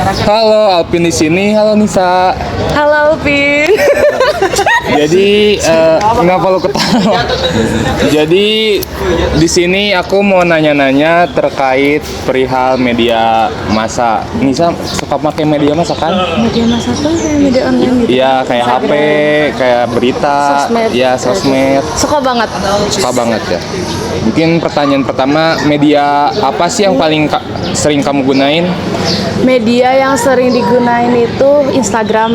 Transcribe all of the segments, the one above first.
Halo, Alvin di sini. Halo Nisa. Halo Alvin. Jadi kenapa lo ketawa? Jadi di sini aku mau nanya-nanya terkait perihal media massa. Nisa suka pakai media massa kan? Media massa tuh kayak media online gitu. Iya, kayak HP, kayak berita, Sosmed. ya sosmed. Suka banget. Suka banget ya. Mungkin pertanyaan pertama, media apa sih yang paling sering kamu gunain? Media yang sering digunain itu Instagram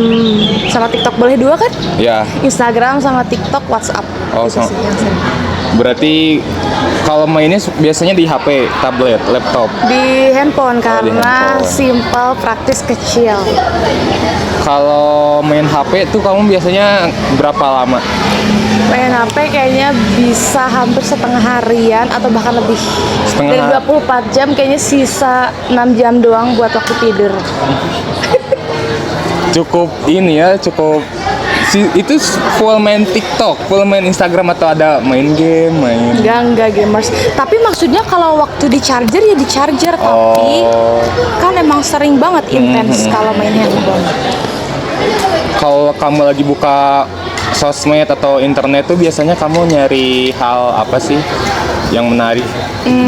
sama TikTok. Boleh dua kan? Ya. Instagram sama TikTok, WhatsApp. Oh, Itu sih yang sering. Berarti kalau mainnya biasanya di HP, tablet, laptop. Di handphone karena handphone. simple, praktis, kecil. Kalau main HP tuh kamu biasanya berapa lama? Main HP kayaknya bisa hampir setengah harian atau bahkan lebih. Dari 24 jam kayaknya sisa 6 jam doang buat waktu tidur. Cukup ini ya, cukup itu full main TikTok, full main Instagram atau ada main game, main. Enggak gamers. Tapi maksudnya kalau waktu di charger ya di charger, tapi kan emang sering banget intens kalau main handphone. Kalau kamu lagi buka sosmed atau internet tuh biasanya kamu nyari hal apa sih yang menarik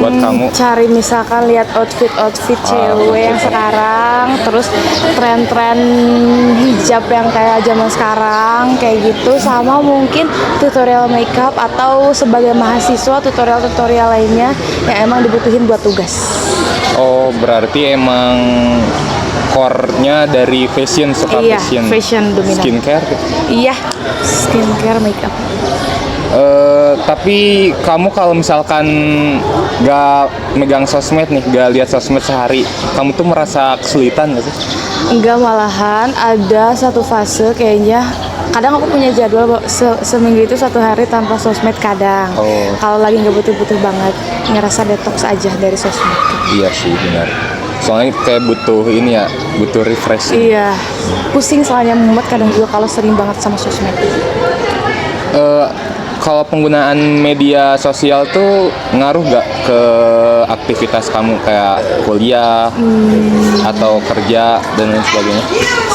buat kamu? Cari misalkan lihat outfit cewek yang sekarang, terus tren-tren hijab yang kayak zaman sekarang kayak gitu, sama mungkin tutorial makeup atau sebagai mahasiswa tutorial lainnya yang emang dibutuhin buat tugas. Oh, berarti emang core-nya dari fashion, suka Iya, fashion. fashion dominan. Skincare gitu. Iya, skincare, makeup. Tapi kamu kalau misalkan gak megang sosmed nih, gak lihat sosmed sehari, kamu tuh merasa kesulitan gak sih? Enggak, malahan ada satu fase kayaknya kadang aku punya jadwal seminggu itu 1 hari tanpa sosmed kadang. Kalau lagi nggak butuh-butuh banget, ngerasa detox aja dari sosmed. Iya sih, benar. Soalnya kayak butuh ini ya, butuh refreshing. Iya, pusing soalnya mumet kadang juga kalau sering banget sama sosmed. Kalau penggunaan media sosial tuh ngaruh gak ke aktivitas kamu kayak kuliah atau kerja dan lain sebagainya?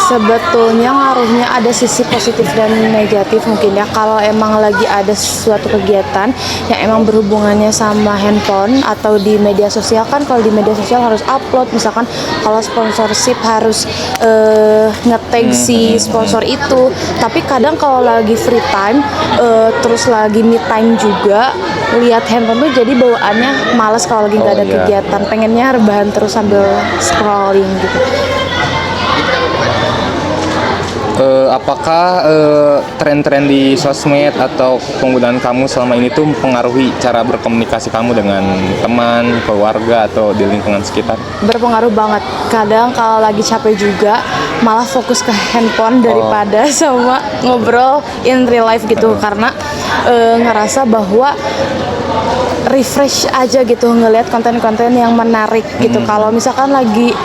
Sebetulnya ngaruhnya ada sisi positif dan negatif mungkin ya. Kalau emang lagi ada suatu kegiatan yang emang berhubungannya sama handphone atau di media sosial, kan kalau di media sosial harus upload, misalkan kalau sponsorship harus nge-tag si sponsor itu. Tapi kadang kalau lagi free time terus lagi me time juga, lihat handphone tuh jadi bawaannya males kalau lagi nggak ada kegiatan, pengennya rebahan terus sambil scrolling gitu. Apakah tren-tren di sosmed atau penggunaan kamu selama ini tuh mempengaruhi cara berkomunikasi kamu dengan teman, keluarga, atau di lingkungan sekitar? Berpengaruh banget. Kadang kalau lagi capek juga malah fokus ke handphone daripada sama ngobrol in real life gitu, karena ngerasa bahwa refresh aja gitu ngelihat konten-konten yang menarik gitu. Kalau misalkan lagi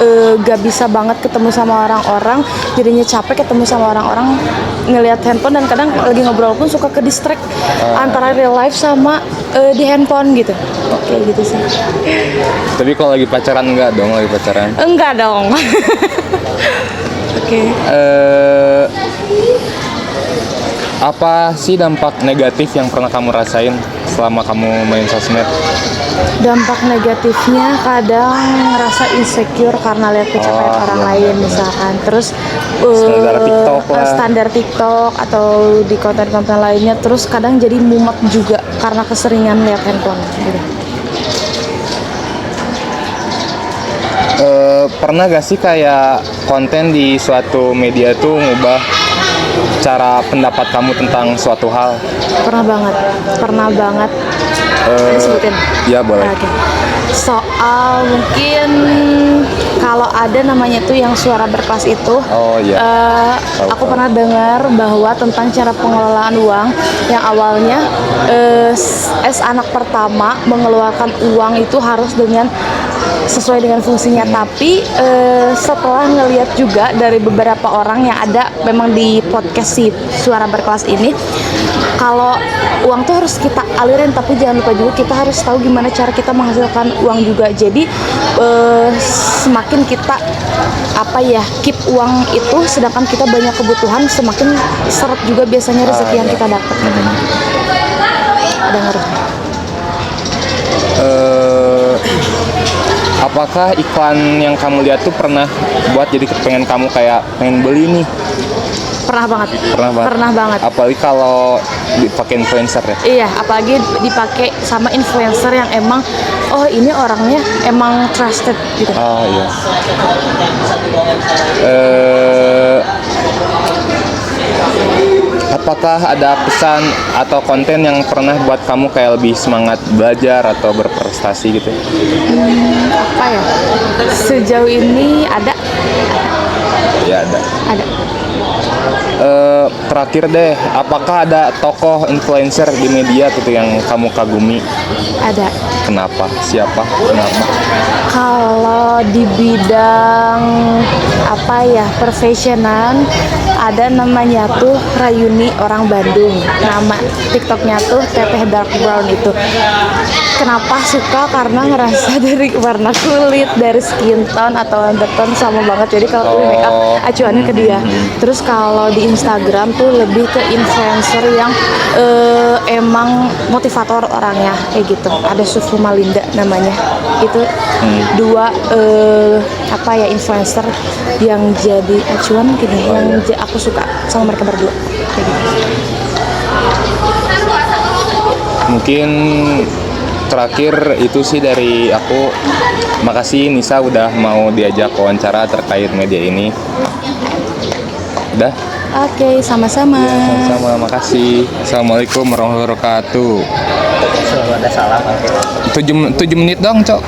gak bisa banget ketemu sama orang-orang, jadinya capek ketemu sama orang-orang, ngelihat handphone, dan kadang lagi ngobrol pun suka ke distract antara real life sama di handphone gitu. Kayak gitu sih. Tapi kalau lagi pacaran enggak dong, lagi pacaran? Enggak dong. Oke. Apa sih dampak negatif yang pernah kamu rasain selama kamu main sosmed? Dampak negatifnya kadang ngerasa insecure karena lihat pencapaian orang lain misalkan. Terus standar TikTok atau di konten-konten lainnya, terus kadang jadi mumet juga karena keseringan lihat handphone gitu. Pernah gak sih kayak konten di suatu media tuh ngubah cara pendapat kamu tentang suatu hal? Pernah banget. Disebutin? Ya boleh. Oke. Soal mungkin kalau ada namanya tuh yang suara berkelas itu. Aku pernah dengar bahwa tentang cara pengelolaan uang yang awalnya anak pertama mengeluarkan uang itu harus dengan sesuai dengan fungsinya. Tapi setelah ngelihat juga dari beberapa orang yang ada memang di podcast si Suara Berkelas ini, kalau uang tuh harus kita alirin, tapi jangan lupa juga kita harus tahu gimana cara kita menghasilkan uang juga. Jadi semakin kita keep uang itu, sedangkan kita banyak kebutuhan, semakin seret juga biasanya rezeki yang kita dapat. Ada ngaruhnya. Apakah iklan yang kamu lihat tuh pernah buat jadi pengen kamu kayak pengen beli nih? Pernah banget. Pernah banget. Apalagi kalau dipakai influencer ya. Iya, apalagi dipakai sama influencer yang emang ini orangnya emang trusted gitu. Oh iya. Apakah ada pesan atau konten yang pernah buat kamu kayak lebih semangat belajar atau berprestasi gitu? Apa ya? Sejauh ini ada. Ya ada. Ada. Terakhir deh, apakah ada tokoh influencer di media gitu yang kamu kagumi? Ada. Kenapa? Siapa? Kenapa? Kalau di bidang profesionan, ada namanya tuh Rayuni, orang Bandung. Nama TikToknya tuh Teteh Dark Brown itu. Kenapa suka? Karena ngerasa dari warna kulit, dari skin tone atau undertone sama banget. Jadi kalau pilih make up acuannya ke dia. Terus kalau di Instagram tuh lebih ke influencer yang emang motivator orangnya kayak gitu. Ada Sufu Malinda namanya. Itu dua influencer yang jadi acuan gini, yang aku suka sama mereka berdua kayak gitu. Mungkin terakhir itu sih dari aku. Makasih Nisa udah mau diajak wawancara terkait media ini. Udah? Oke, sama-sama. Ya, sama-sama, makasih. Assalamualaikum warahmatullahi wabarakatuh. Ada salah. 7 menit dong, Cok.